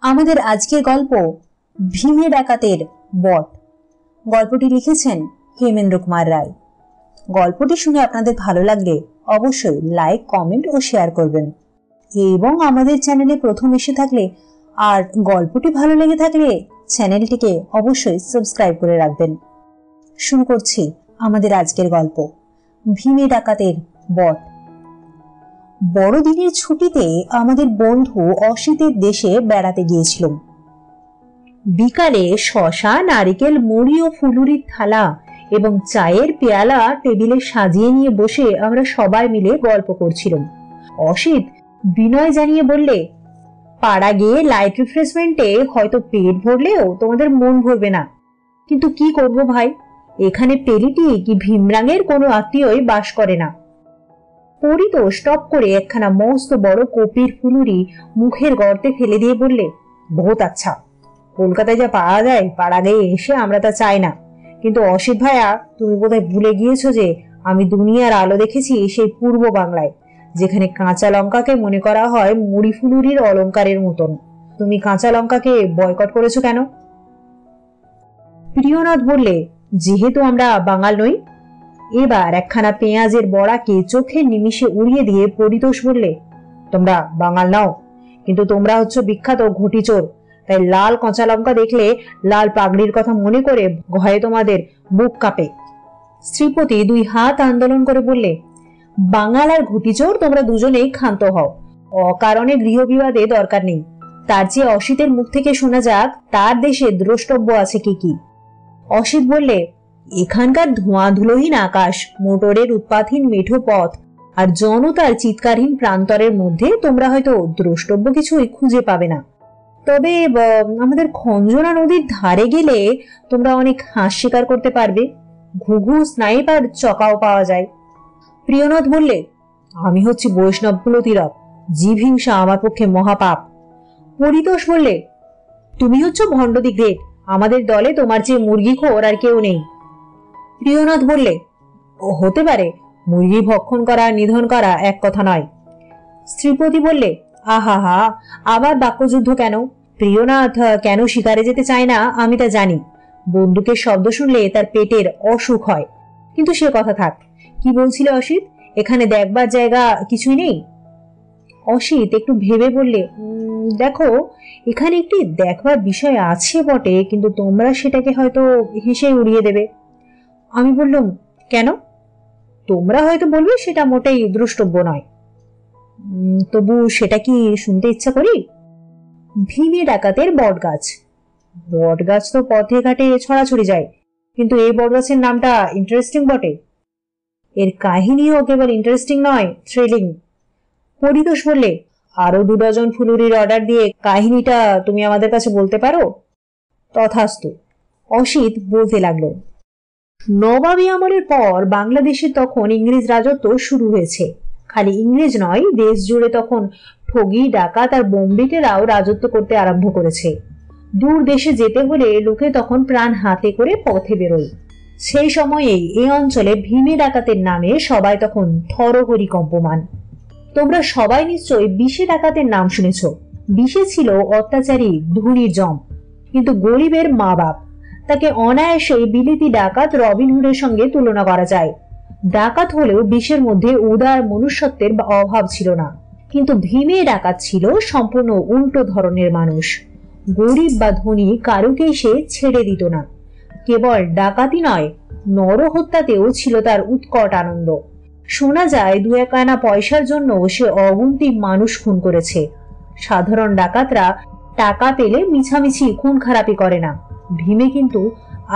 আমাদের আজকের গল্প ভীমে ডাকাতের বট। গল্পটি লিখেছেন হেমেন্দ্র কুমার রায়। গল্পটি শুনে আপনাদের ভালো লাগলে অবশ্যই লাইক, কমেন্ট ও শেয়ার করবেন এবং আমাদের চ্যানেলে প্রথম এসে থাকলে আর গল্পটি ভালো লেগে থাকলে চ্যানেলটিকে অবশ্যই সাবস্ক্রাইব করে রাখবেন। শুরু করছি আমাদের আজকের গল্প ভীমে ডাকাতের বট। বড়দিনের ছুটিতে আমাদের বন্ধু অসিতের দেশে বেড়াতে গিয়েছিলাম। বিকালে শশা, নারিকেল, মুড়ি ও ফুলুরির থালা এবং চায়ের পেয়ালা টেবিলে সাজিয়ে নিয়ে বসে আমরা সবাই মিলে গল্প করছিলাম। অসিত বিনয় জানিয়ে বললে, পাড়া গিয়ে লাইট রিফ্রেশমেন্টে হয়তো পেট ভরলেও তোমাদের মন ভরবে না, কিন্তু কি করব ভাই, এখানে পেলিটি কি ভীমরাঙের কোনো আত্মীয়ই বাস করে না। পরিতোষ টপ করে একখানা মস্ত বড় কপির ফুলুরি মুখের গর্তে ফেলে দিয়ে বললে, বহুত আচ্ছা, কলকাতায় যা পাওয়া যায় পাড়া গায়ে এসে আমরা তা চাই না। কিন্তু অসিত ভাইয়া, তুমি বোধহয় ভুলে গিয়েছো যে আমি দুনিয়ার আলো দেখেছি সেই পূর্ব বাংলায়, যেখানে কাঁচা লঙ্কাকে মনে করা হয় মুড়ি ফুলুরির অলঙ্কারের মতন। তুমি কাঁচা লঙ্কাকে বয়কট করেছো কেন? প্রিয়নাথ বললে, যেহেতু আমরা বাঙাল নই। এবার একখানা পেঁয়াজের বড়াকে চোখের নিমিষে উড়িয়ে দিয়ে পরিতোষ বললে, তোমরা বাঙাল নাও, কিন্তু তোমরা হচ্ছে বিখ্যাত ঘটিচোর, তাই লাল কাঁচা লঙ্কা দেখলে লাল পাগড়ির কথা মনে করে ভয়ে তোমাদের বুক কাঁপে। শ্রীপতি দুই হাত আন্দোলন করে বললে, বাঙাল আর ঘটিচোর তোমরা দুজনেই ক্ষান্ত হও, অকারণে গৃহবিবাদে দরকার নেই। তার চেয়ে অসিতের মুখ থেকে শোনা যাক তার দেশে দ্রষ্টব্য আছে কি কি। অসিত বললে, এখানকার ধোঁয়া ধুলোহীন আকাশ, মোটরের উৎপাতহীন মেঠো পথ আর জনতার চিৎকারহীন প্রান্তরের মধ্যে তোমরা হয়তো দ্রষ্টব্য কিছুই খুঁজে পাবে না। তবে আমাদের খঞ্জনা নদীর ধারে গেলে তোমরা অনেক হাঁস শিকার করতে পারবে, ঘুঘু, স্নাইপ আর চকাও পাওয়া যায়। প্রিয়নাথ বললে, আমি হচ্ছি বৈষ্ণব কুলতিরক, জীব হিংসা আমার পক্ষে মহাপাপ। পরিতোষ বললে, তুমি হচ্ছ ভণ্ড দি গ্রেট, আমাদের দলে তোমার চেয়ে মুরগিখোর আর কেউ নেই। প্রিয়নাথ বললে, হতে পারে, মুরগি ভক্ষণ করা নিধন করা এক কথা নয়। শ্রীপতি বললে, আহা হা, আবার বাক্যযুদ্ধ কেন? প্রিয়নাথ কেন শিকারে যেতে চায় না আমি তা জানি। বন্দুকের শব্দ শুনলে তার পেটের অসুখ হয়। কিন্তু সে কথা থাক, কি বলছিলে অসিত, এখানে দেখবার জায়গা কিছুই নেই? অসিত একটু ভেবে বললে, দেখো, এখানে একটি দেখবার বিষয় আছে বটে, কিন্তু তোমরা সেটাকে হয়তো হেসে উড়িয়ে দেবে। আমি বললাম, কেন? তোমরা হয়তো বলবে সেটা মোটেই দ্রষ্টব্য নয়। তবু সেটা কি শুনতে ইচ্ছা করি। ভীমে ডাকাতের বট গাছ। বট গাছ তো পথে ঘাটে ছড়াছড়ি যায়, কিন্তু এই বট গাছের নামটা ইন্টারেস্টিং বটে। এর কাহিনীও কেবল ইন্টারেস্টিং নয়, থ্রিলিং। পরিতোষ বললে, আরো 2 ডজন ফুলুরির অর্ডার দিয়ে কাহিনীটা তুমি আমাদের কাছে বলতে পারো? তথাস্তু। অসিত বলতে লাগলো, নবাবী আমলের পর বাংলাদেশে তখন ইংরেজ রাজত্ব শুরু হয়েছে। খালি ইংরেজ নয়, দেশ জুড়ে তখন ঠগি, ডাকাত আর বোম্বিটেরাও রাজত্ব করতে আরম্ভ করেছে। দূর দেশে যেতে হলে লোকে তখন প্রাণ হাতে করে পথে বেরোয়। সেই সময়েই এই অঞ্চলে ভীমে ডাকাতের নামে সবাই তখন থরহরি কম্পমান। তোমরা সবাই নিশ্চয়ই বিষে ডাকাতের নাম শুনেছ। বিষে ছিল অত্যাচারী ধুনির জম, কিন্তু গরিবের মা বাপ। তাকে অনায়াসেই বিলেতি ডাকাত রবিনহুডের সঙ্গে তুলনা করা যায়। ডাকাত হলেও বিষের মধ্যে উদার মনুষ্যত্বের অভাব ছিল না, কিন্তু ভীমে ডাকাত ছিল সম্পূর্ণ উল্টো ধরনের মানুষ। গরিব বা ধনী কারুকেই সে ছেড়ে দিত না। কেবল ডাকাতি নয়, নরহত্যাতেও ছিল তার উৎকট আনন্দ। শোনা যায় 2-1 আনা পয়সার জন্য সে অগুন্তি মানুষ খুন করেছে। সাধারণ ডাকাতরা টাকা পেলে মিছামিছি খুন খারাপি করে না, ভীমে কিন্তু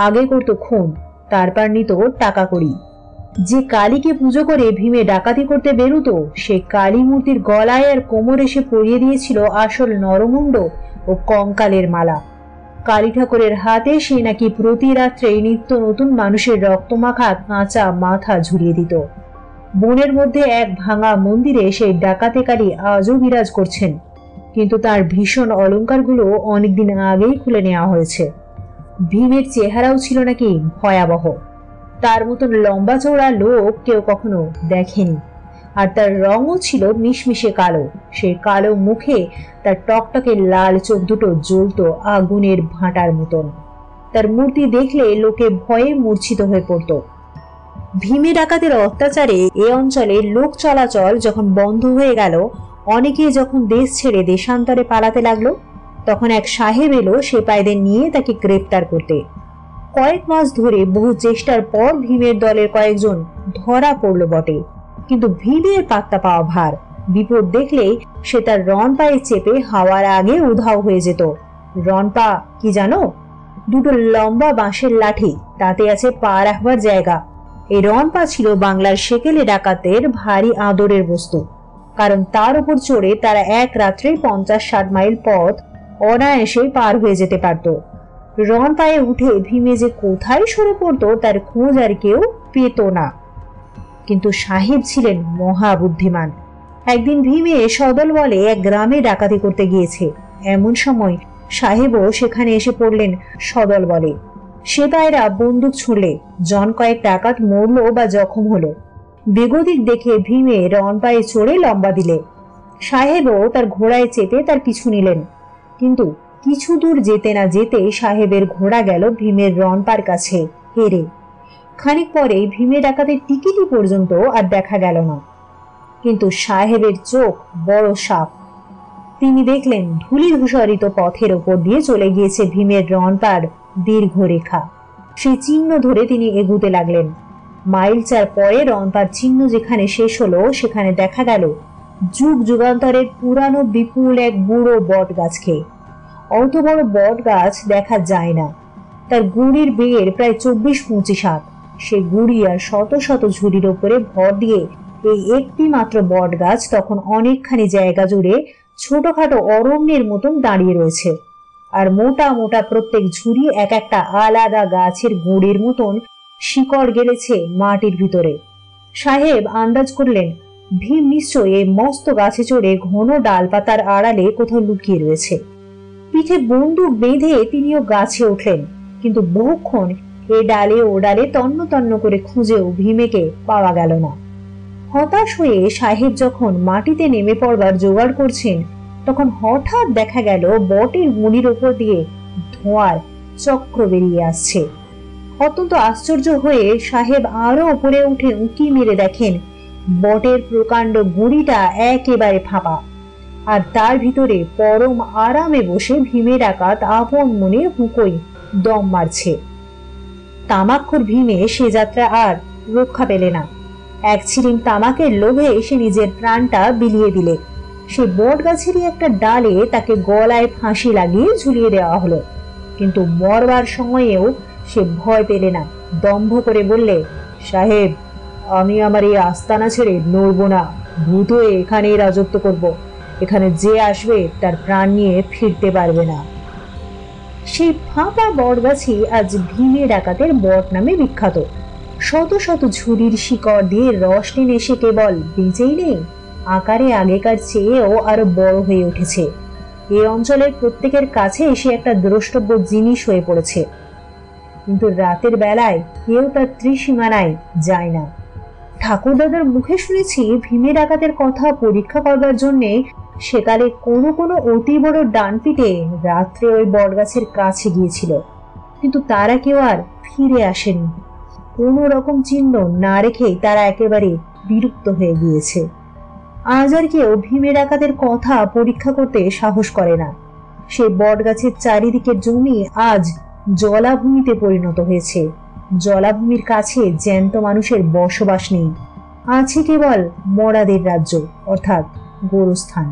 আগে করতো খুন, তারপর নিত টাকা কড়ি। যে কালীকে পুজো করে ভীমে ডাকাতি করতে বেরুতো, সে কালী মূর্তির গলায় আর কোমরে সে পরিয়ে দিয়েছিল আসল নরমুণ্ড ও কঙ্কালের মালা। কালী ঠাকুরের হাতে সে নাকি প্রতি রাত্রে নিত্য নতুন মানুষের রক্তমাখা কাঁচা মাথা ঝুলিয়ে দিত। বনের মধ্যে এক ভাঙা মন্দিরে সেই ডাকাতে কালী আজও বিরাজ করছেন, কিন্তু তার ভীষণ অলঙ্কারগুলো অনেকদিন আগেই খুলে নেওয়া হয়েছে। ভীমের চেহারাও ছিল নাকি ভয়াবহ। তার মতন লম্বা চওড়া লোক কেউ কখনো দেখেনি। আর তার রঙও ছিল মিশমিশে কালো। সেই কালো মুখে তার টকটকে লাল চোখ দুটো জ্বলতো আগুনের ভাঁটার মতন। তার মূর্তি দেখলে লোকে ভয়ে মূর্ছিত হয়ে পড়ত। ভীমে ডাকাতের অত্যাচারে এ অঞ্চলে লোক চলাচল যখন বন্ধ হয়ে গেল, অনেকে যখন দেশ ছেড়ে দেশান্তরে পালাতে লাগলো, তখন এক সাহেব এলো সেপাইদের নিয়ে তাকে গ্রেপ্তার করতে। কয়েক মাস ধরে বহু চেষ্টার পর ভীমের দলের কয়েকজন ধরা পড়ল বটে, কিন্তু ভীমের পাত্তা পাওয়া ভার। বিপদ দেখলেই সে তার রণ পায়ে চেপে হাওয়ার আগে উধাও হয়ে যেত। রণ পা কি জানো? দুটো লম্বা বাঁশের লাঠি, তাতে আছে পা রাখবার জায়গা। এই রণ পা ছিল বাংলার সেকেলে ডাকাতের ভারী আদরের বস্তু, কারণ তার উপর চড়ে তারা এক রাত্রে 50-60 মাইল পথ অনায়াসে পার হয়ে যেতে পারত। রণ পায়ে উঠে ভীমে যে কোথায় সরে পড়তো তার খোঁজ আর কেউ পেত না। কিন্তু সাহেব ছিলেন মহাবুদ্ধিমান। একদিন ভীমে সদল বলে এক গ্রামে ডাকাতি করতে গিয়েছে। এমন সময় সাহেবও সেখানে এসে পড়লেন সদল বলে। সেপাইরা বন্দুক ছুঁড়লে জন কয়েক ডাকাত মরল বা জখম হলো। বেগতিক দেখে ভীমে রণ পায়ে চড়ে লম্বা দিলে। সাহেবও তার ঘোড়ায় চেপে তার পিছু নিলেন, কিন্তু কিছু দূর যেতে না যেতে সাহেবের ঘোড়া গেল ভীমের রণপার কাছে হেরে। খানিক পরে ভীমে ডাকাতের টিকিটি পর্যন্ত আর দেখা গেল না। কিন্তু সাহেবের চোখ বড় সাপ। তিনি দেখলেন ধূলি ধূসরিত পথের ওপর দিয়ে চলে গিয়েছে ভীমের রণপার দীর্ঘ রেখা। সেই চিহ্ন ধরে তিনি এগুতে লাগলেন। মাইল 4 পরে রণপার চিহ্ন যেখানে শেষ হলো সেখানে দেখা গেল যুগ যুগান্তরের পুরানো বিপুল এক বুড়ো বট গাছকে। অত বড় বট গাছ দেখা যায় না। তার গুড়ির বের প্রায় 24-25 হাত। সে গুড়ি আর শত শত ঝুড়ির ওপরে ভর দিয়ে এই একটি মাত্র বট গাছ তখন অনেকখানি জায়গা জুড়ে ছোটখাটো অরণ্যের মতন দাঁড়িয়ে রয়েছে। আর মোটা মোটা প্রত্যেক ঝুড়ি এক একটা আলাদা গাছের গুড়ির মতন শিকড় গেলেছে মাটির ভিতরে। সাহেব আন্দাজ করলেন ভীম নিশ্চয়ই এই মস্ত গাছে চড়ে ঘন ডালপাতার আড়ালে কোথাও লুকিয়ে রয়েছে। পিঠে বন্দুক বেঁধে তিনিও গাছে উঠলেন, কিন্তু বহুক্ষণ এ ডালে ও ডালে তন্ন তন্ন করে খুঁজেও ভীমেকে পাওয়া গেল না। হতাশ হয়ে সাহেব যখন মাটিতে নেমে পড়বার জোগাড় করছেন, তখন হঠাৎ দেখা গেল বটের মুড়ির উপর দিয়ে ধোঁয়ার চক্র বেরিয়ে আসছে। অত্যন্ত আশ্চর্য হয়ে সাহেব আরো উপরে উঠে উঁকি মেরে দেখেন বটের প্রকাণ্ড গুঁড়িটা একেবারে ফাঁপা, আর তার ভিতরে পরম আরামে বসে ভীমে ডাকাত আপন মনে হুঁকোই দম মারছে। তামাকখোর ভীমে সে যাত্রা আর রক্ষা পেলে না। এক ছিরিম তামাকের লোভে সে নিজের প্রাণটা বিলিয়ে দিলে। সে বট গাছেরই একটা ডালে তাকে গলায় ফাঁসি লাগিয়ে ঝুলিয়ে দেওয়া হলো। কিন্তু মরবার সময়েও সে ভয় পেলে না। দম্ভ করে বললে, সাহেব, আমি আমার এই আস্তানা ছেড়ে নড়ব না। ভূত হয়ে এখানেই রাজত্ব করব। এখানে যে আসবে তার প্রাণ নিয়ে ফিরতে পারবে না। সেই ফাঁপা বটগাছি আজ ভীমে ডাকাতের বট নামে বিখ্যাত। শত শত ঝুড়ির শিকড় দিয়ে রস টেনে সে কেবল বেঁচেই নেই, আকারে আগেকার চেয়েও আরো বড় হয়ে উঠেছে। এই অঞ্চলের প্রত্যেকের কাছে এসে একটা দ্রষ্টব্য জিনিস হয়ে পড়েছে। কিন্তু রাতের বেলায় কেউ তার ত্রিসীমানায় যায় না। ঠাকুরদাদার মুখে শুনেছি ভীমে ডাকাতের কথা পরীক্ষা করবার জন্যে সেকালে কোনো কোনো অতি বড় ডানপিটে রাত্রে ওই বটগাছের কাছে গিয়েছিল, কিন্তু তারা কেউ আর ফিরে আসেনি। কোনো রকম চিহ্ন না রেখেই তারা একেবারে বিরক্ত হয়ে গিয়েছে। আজ আর কেউ ভীমে ডাকাতের কথা পরীক্ষা করতে সাহস করে না। সেই বটগাছের চারিদিকের জমি আজ জলাভূমিতে পরিণত হয়েছে। জলাভূমির কাছে জ্যান্ত মানুষের বসবাস নেই, আছে কেবল মরাদের রাজ্য, অর্থাৎ গোরস্থান।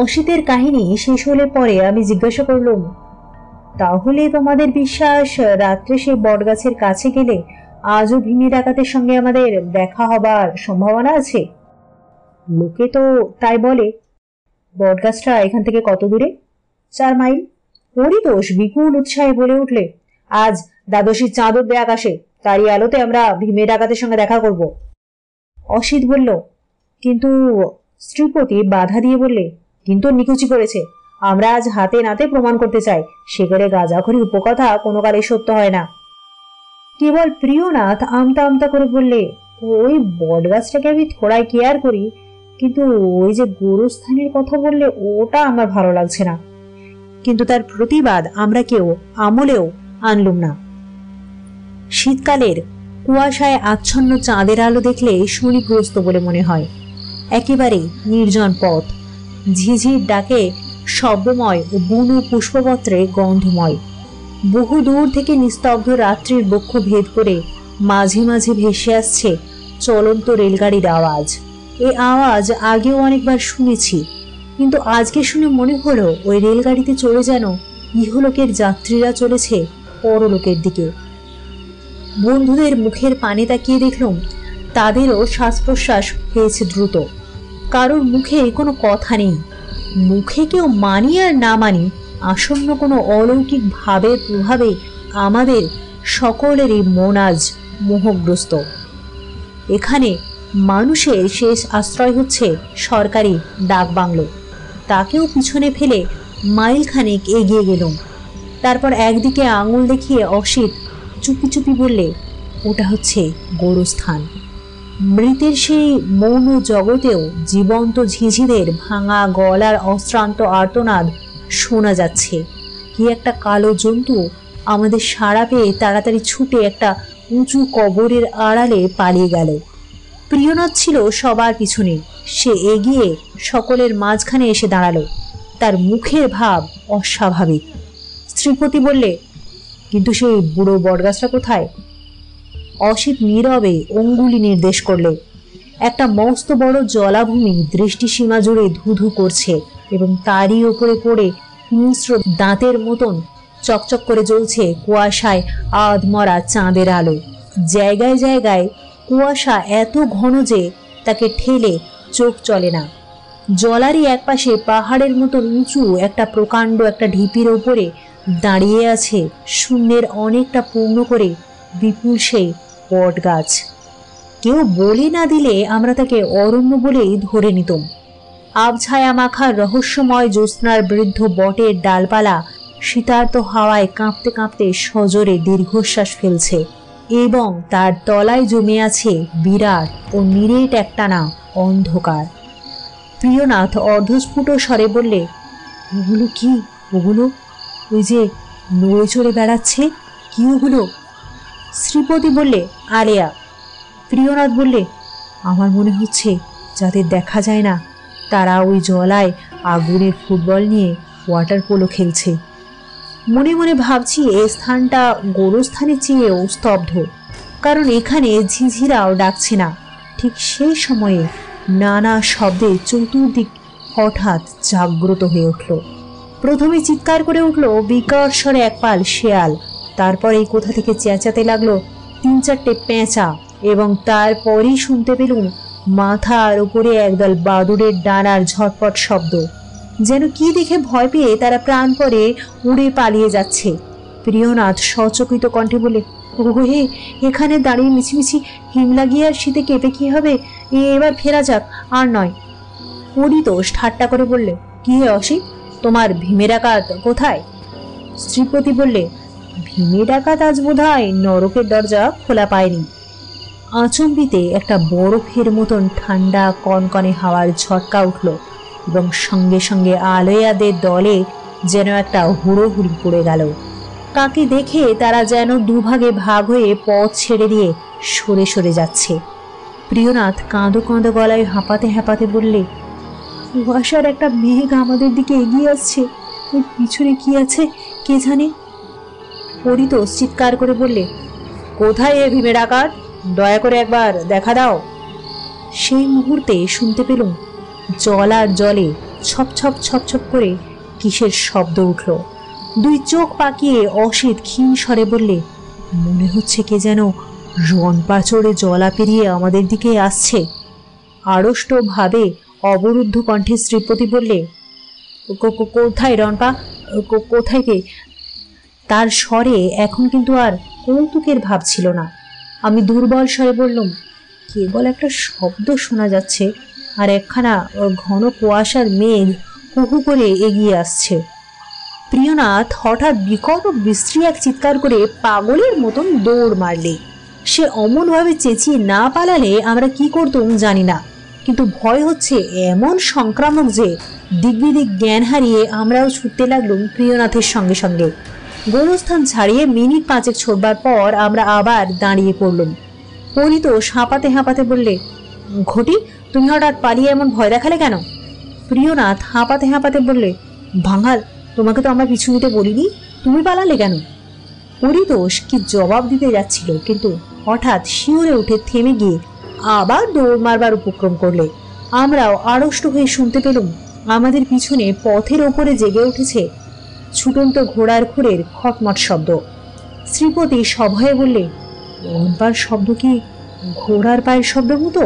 অসিতের কাহিনী শেষ হলে পরে আমি জিজ্ঞাসা করলাম, তাহলে তোমাদের বিশ্বাস রাত্রে সেই বটগাছের কাছে গেলে আজও ভীমে ডাকাতের সঙ্গে আমাদের দেখা হবার সম্ভাবনা আছে? লোকে তো তাই বলে। বটগাছটা এখান থেকে কত দূরে? 4 মাইল। পরিতোষ বিপুল উৎসাহে বলে উঠলে, আজ দ্বাদশীর চাঁদ উঠবে আকাশে, তারই আলোতে আমরা ভীমে ডাকাতের সঙ্গে দেখা করব। অসিত বলল, কিন্তু শ্রীপতি বাধা দিয়ে বললে, কিন্তু নিকুচি করেছে। আমরা আজ হাতে নাতে প্রমাণ করতে চাই সেকালে গাঁজাখড়ি উপকথা কোনো কালে সত্য হয় না। কেবল প্রিয়নাথ আমতা আমতা করে বললে, ওই বট গাছটাকে আমি থোড়াই কেয়ার করি, কিন্তু ওই যে গোরস্থানের কথা বললে ওটা আমার ভালো লাগছে না। কিন্তু তার প্রতিবাদ আমরা কেউ আমলেও আনলুম না। শীতকালের কুয়াশায় আচ্ছন্ন চাঁদের আলো দেখলে শনিগ্রস্ত বলে মনে হয়। একেবারে নির্জন পথ, ঝিঝির ডাকে শব্দময় ও বুনো পুষ্পপত্রে গন্ধময়। বহু দূর থেকে নিস্তব্ধ রাত্রির বক্ষ ভেদ করে মাঝে মাঝে ভেসে আসছে চলন্ত রেলগাড়ির আওয়াজ। এই আওয়াজ আগেও অনেকবার শুনেছি, কিন্তু আজকে শুনে মনে হলো ওই রেলগাড়িতে চড়ে যেন ইহলোকের যাত্রীরা চলেছে পরলোকের দিকে। বন্ধুদের মুখের পানে তাকিয়ে দেখলাম তাদেরও শ্বাস প্রশ্বাস হয়েছে দ্রুত। কারোর মুখে কোনো কথা নেই। মুখে কেউ মানি আর না মানি, আসন্ন কোনো অলৌকিক ভাবের প্রভাবে আমাদের সকলেরই মন আজ মোহগ্রস্ত। এখানে মানুষের শেষ আশ্রয় হচ্ছে সরকারি ডাকবাংলো। তাকেও পিছনে ফেলে মাইলখানেক এগিয়ে গেলাম। তারপর একদিকে আঙুল দেখিয়ে অসিত চুপি চুপি বললে, ওটা হচ্ছে গোরস্থান। মৃতের সেই মৌন জগতেও জীবন্ত ঝিঝিদের ভাঙা গলার অশ্রান্ত আর্তনাদ শোনা যাচ্ছে। কি একটা কালো জন্তু আমাদের সাড়া পেয়ে তাড়াতাড়ি ছুটে একটা উঁচু কবরের আড়ালে পালিয়ে গেল। প্রিয়নাথ ছিল সবার পিছনে। সে এগিয়ে সকলের মাঝখানে এসে দাঁড়ালো। তার মুখের ভাব অস্বাভাবিক। শ্রীপতি বললে, কিন্তু সেই বুড়ো বটগাছটা কোথায়? অসিত নীরবে অঙ্গুলি নির্দেশ করলে। একটা মস্ত বড় জলাভূমি দৃষ্টিসীমা জুড়ে ধুধু করছে এবং তারই ওপরে পড়ে হিংস্র দাঁতের মতন চকচক করে জ্বলছে কুয়াশায় আধমরা চাঁদের আলো। জায়গায় জায়গায় কুয়াশা এত ঘন যে তাকে ঠেলে চোখ চলে না। জলারই একপাশে পাহাড়ের মতন উঁচু একটা প্রকাণ্ড একটা ঢিপির ওপরে দাঁড়িয়ে আছে শূন্যের অনেকটা পূর্ণ করে বিপুল সেই বট গাছ। কেউ বলে না দিলে আমরা তাকে অরণ্য বলেই ধরে নিতাম। আবছায়া মাখা রহস্যময় জ্যোৎস্নার বৃদ্ধ বটের ডালপালা শীতার্ত হাওয়ায় কাঁপতে কাঁপতে সজোরে দীর্ঘশ্বাস ফেলছে এবং তার তলায় জমে আছে বিরাট ও নিরেট একটানা অন্ধকার। প্রিয়নাথ অর্ধস্ফুট স্বরে বললে, ওগুলো কি? ওগুলো ওই যে নড়ে চড়ে বেড়াচ্ছে, কি ওগুলো? শ্রীপতি বললে, আলেয়া। প্রিয়নাথ বললে, আমার মনে হচ্ছে যাদের দেখা যায় না তারা ওই জলায় আগুনের ফুটবল নিয়ে ওয়াটার পোলো খেলছে। মনে মনে ভাবছি এ স্থানটা গোরস্থানের চেয়েও স্তব্ধ, কারণ এখানে ঝিঝিরাও ডাকছে না। ঠিক সেই সময়ে নানা শব্দে চতুর্দিক হঠাৎ জাগ্রত হয়ে উঠল। প্রথমে চিৎকার করে উঠল বিকট স্বরে এক পাল শেয়াল। তারপরে কোথা থেকে চেঁচাতে লাগলো 3-4টে পেঁচা এবং তারপরেই শুনতে পেলুম মাথার উপরে একদল বাদুড়ের ডানার ঝটপট শব্দ। যেন কি দেখে ভয় পেয়ে তারা প্রাণপণে উড়ে পালিয়ে যাচ্ছে। প্রিয়নাথ সচকিত কণ্ঠে বলে, ওহে, এখানে দাঁড়িয়ে মিছিমিছি হিম লাগিয়ে আর শীতে কেঁপে কি হবে? এবার ফেরা যাক, আর নয়। পরিতোষ ঠাট্টা করে বললে, কি হে অসিত, তোমার ভীমে ডাকাত কোথায়? শ্রীপতি বললে, ভীমে ডাকাত আজ বোধহয় নরকের দরজা খোলা পায়নি। আচম্বিতে একটা বরফের মতন ঠান্ডা কনকনে হাওয়ার ঝটকা উঠল এবং সঙ্গে সঙ্গে আলেয়াদের দলে যেন একটা হুড়োহুড়ি পড়ে গেল। কাকে দেখে তারা যেন দুভাগে ভাগ হয়ে পথ ছেড়ে দিয়ে সরে সরে যাচ্ছে। প্রিয়নাথ কাঁদো কাঁদো গলায় হাঁপাতে হাঁপাতে বললে, কুয়াশার একটা মেঘ আমাদের দিকে এগিয়ে আসছে, ওর পিছনে কি আছে কে জানে। পরিতোষ চিৎকার করে বললে, কোথায় এ ভীমে ডাকাত? দয়া করে একবার দেখা দাও। সেই মুহূর্তে শুনতে পেলুম জল আর জলে ছপছপ ছপছপ করে কিসের শব্দ উঠল। দুই চোখ পাকিয়ে অসিত ক্ষীণ স্বরে বললে, মনে হচ্ছে কে যেন রনপা চড়ে জলা পেরিয়ে আমাদের দিকে আসছে। আড়ষ্ট ভাবে অবরুদ্ধ কণ্ঠে শ্রীপতি বললে, কোথায় রনপা? কোথায় কে? তার স্বরে এখন কিন্তু আর কৌতুকের ভাব ছিল না। আমি দুর্বল স্বরে বললাম, কেবল একটা শব্দ শোনা যাচ্ছে আর একখানা ঘন কুয়াশার মেঘ হুহু করে এগিয়ে আসছে। প্রিয়নাথ হঠাৎ বিকট ও বিশ্রী এক চিৎকার করে পাগলের মতন দৌড় মারলে। সে অমনভাবে চেঁচিয়ে না পালালে আমরা কি করতাম জানি না, কিন্তু ভয় হচ্ছে এমন সংক্রামক যে দিগ্বিদিক জ্ঞান হারিয়ে আমরাও ছুটতে লাগলুম প্রিয়নাথের সঙ্গে সঙ্গে। গোরস্থান ছাড়িয়ে মিনিট 5 ছোটবার পর আমরা আবার দাঁড়িয়ে পড়লুম। পরিতোষ হাঁপাতে হাঁপাতে বললে, ঘটি, তুমি হঠাৎ পালিয়ে এমন ভয় দেখালে কেন? প্রিয়নাথ হাঁপাতে হাঁপাতে বললে, বাঙাল, তোমাকে তো আমরা পিছু নিতে বলিনি, তুমি পালালে কেন? পরিতোষ কি জবাব দিতে যাচ্ছিল, কিন্তু হঠাৎ শিউরে উঠে থেমে গিয়ে আবার দৌড় মারবার উপক্রম করলে। আমরাও আড়ষ্ট হয়ে শুনতে পেলুম আমাদের পিছনে পথের ওপরে জেগে উঠেছে ছুটন্ত ঘোড়ার খুরের খটমট শব্দ। শ্রীপতি সভয়ে বললে, ওনবার শব্দ কি ঘোড়ার পায়ের শব্দ মতো?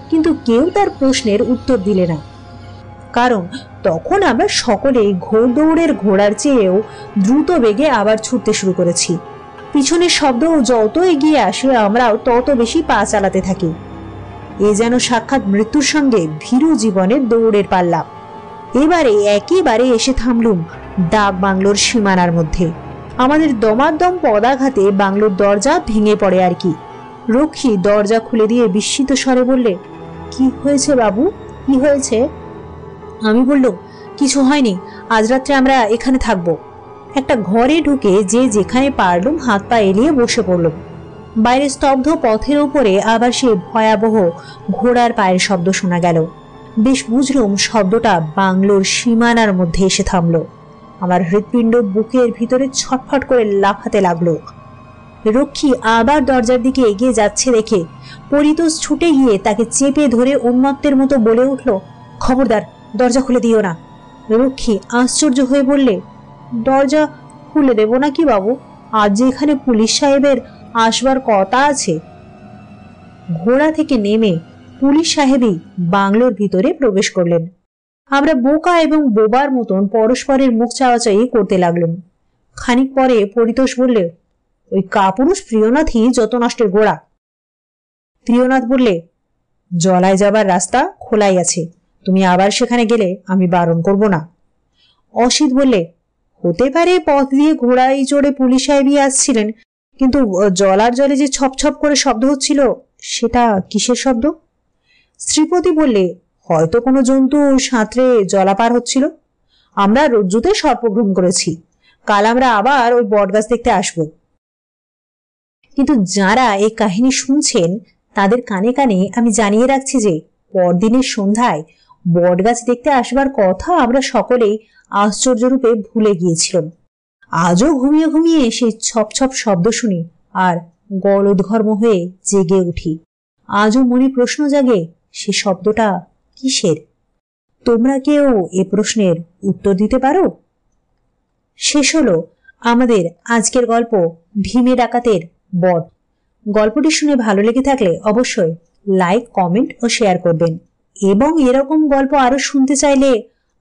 কিন্তু কেউ তার প্রশ্নের উত্তর দিলে না, কারণ তখন আমরা সকলে ঘোড়দৌড়ের ঘোড়ার চেয়েও দ্রুত বেগে আবার ছুটতে শুরু করেছি। পিছনের শব্দ যত এগিয়ে আসে আমরাও তত বেশি পা চালাতে থাকি। এ যেন সাক্ষাৎ মৃত্যুর সঙ্গে ভীরু জীবনের দৌড়ের পাল্লা। এবারে একেবারে এসে থামলুম ডাক বাংলোর সীমানার মধ্যে। আমাদের দমাদ্দম পদাঘাতে বাংলোর দরজা ভেঙে পড়ে আর কি। রক্ষী দরজা খুলে দিয়ে বিস্মিত স্বরে বললে, কি হয়েছে বাবু, কি হয়েছে? আমি বললুম, কিছু হয়নি, আজ রাত্রে আমরা এখানে থাকবো। একটা ঘরে ঢুকে যে যেখানে পারলুম হাত পা এলিয়ে বসে পড়লুম। বাইরে স্তব্ধ পথের উপরে আবার সে ভয়াবহ ঘোড়ার পায়ের শব্দ শোনা গেল। বেশ বুঝলুম শব্দটা বাংলোর সীমানার মধ্যে এসে থামল। আমার হৃৎপিণ্ড বুকের ভিতরে ছটফট করে লাফাতে লাগলো। রক্ষী আবার দরজার দিকে এগিয়ে যাচ্ছে দেখে পরিতোষ ছুটে গিয়ে তাকে চেপে ধরে উন্মত্তের মতো বলে উঠল, খবরদার, দরজা খুলে দিও না। রক্ষী আশ্চর্য হয়ে বললে, দরজা খুলে দেব না কি বাবু? আজ যে এখানে পুলিশ সাহেবের আসবার কথা আছে। ঘোড়া থেকে নেমে পুলিশ সাহেবই বাংলোর ভিতরে প্রবেশ করলেন। আমরা বোকা এবং বোবার মতন পরস্পরের মুখ চাওয়াচাই করতে লাগলাম। খানিক পরে পরিতোষ বললে, ওই কাপুরুষ প্রিয়নাথই যত নষ্টের গোড়া। প্রিয়নাথ বললে, জলায় যাবার রাস্তা খোলাই আছে, তুমি আবার সেখানে গেলে আমি বারণ করব না। অসিত বললে, হতে পারে পথ দিয়ে ঘোড়ায় চড়ে পুলিশ সাহেবই আসছিলেন, কিন্তু জলার জলে যে ছপ করে শব্দ হচ্ছিল, সেটা কিসের শব্দ? শ্রীপতি বললে, হয়তো কোনো জন্তু সাঁতরে জলাপার হচ্ছিল। আমরা রজ্জুতে সর্পভ্রম করেছি, কাল আমরা আবার ওই বটগাছ দেখতে আসব। কিন্তু যারা এই কাহিনী শুনছেন তাদের কানে কানে আমি জানিয়ে রাখছি যে পরদিনের সন্ধ্যায় বটগাছ দেখতে আসবার কথা আমরা সকলেই আশ্চর্যরূপে ভুলে গিয়েছিলাম। আজও ঘুমিয়ে ঘুমিয়ে সেই ছপ শব্দ শুনি আর গলদঘর্ম হয়ে জেগে উঠি। আজও মনে প্রশ্ন জাগে, সে শব্দটা কিসের? তোমরা কেউ এ প্রশ্নের উত্তর দিতে পারো? শেষ হলো আমাদের আজকের গল্প ভীমে ডাকাতের বট। গল্পটি শুনে ভালো লেগে থাকলে অবশ্যই লাইক, কমেন্ট ও শেয়ার করবেন, এবং এরকম গল্প আরো শুনতে চাইলে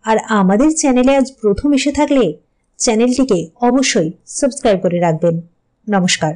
আর আমাদের চ্যানেলে আজ প্রথম এসে থাকলে চ্যানেলটিকে অবশ্যই সাবস্ক্রাইব করে রাখবেন। নমস্কার।